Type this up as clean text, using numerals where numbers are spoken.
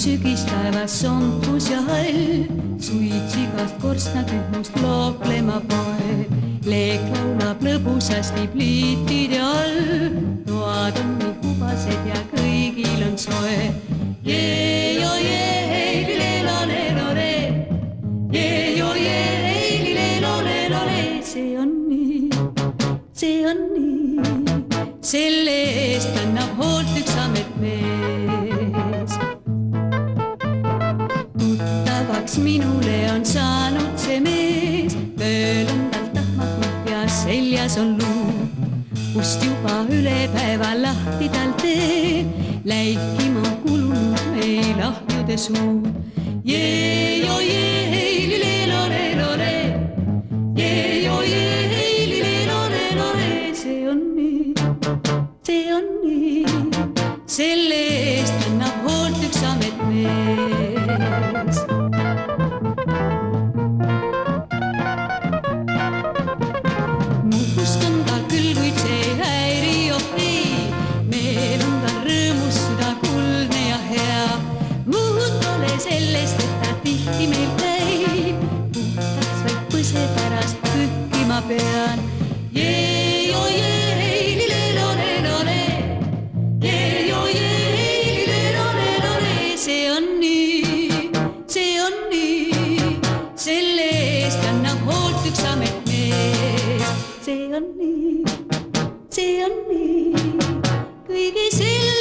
sügistaevas sompus ja hall, suits igast korstnatühmust looklema poeb. Leek laulab lõbusasti pliitide all, toad on nii hubased ja kõigil on soe. Jeejo jee, lilelo lelole, jeejo jee, lilelo lelole, see on nii, selle eest kannab hoolt üks amet mees. Tuttavaks minule on saanud see mees, tööl on tal tahmakult ja seljas on luu, kust juba üle päeva lahti tal tee, läikima on kulunud meil ahjude suu. Jeejo jee, lilelo lelole, jeejo jee, lilelo lelole, see on nii, selle eest kannab hoolt üks amet mees. Muhust on ta küll, kuid see ei häiri ohri, meil on ta rõõmus süda kuldne ja hea. Muud pole sellest, et ta tihti meil käib, puhtaks vaid põse pärast pühkima pean. Jeejo jee, lilelo lelole, jeejo jee, lilelo lelole, see on nii, selle eest kannab hoolt üks amet mees. See on nii, kõige selge.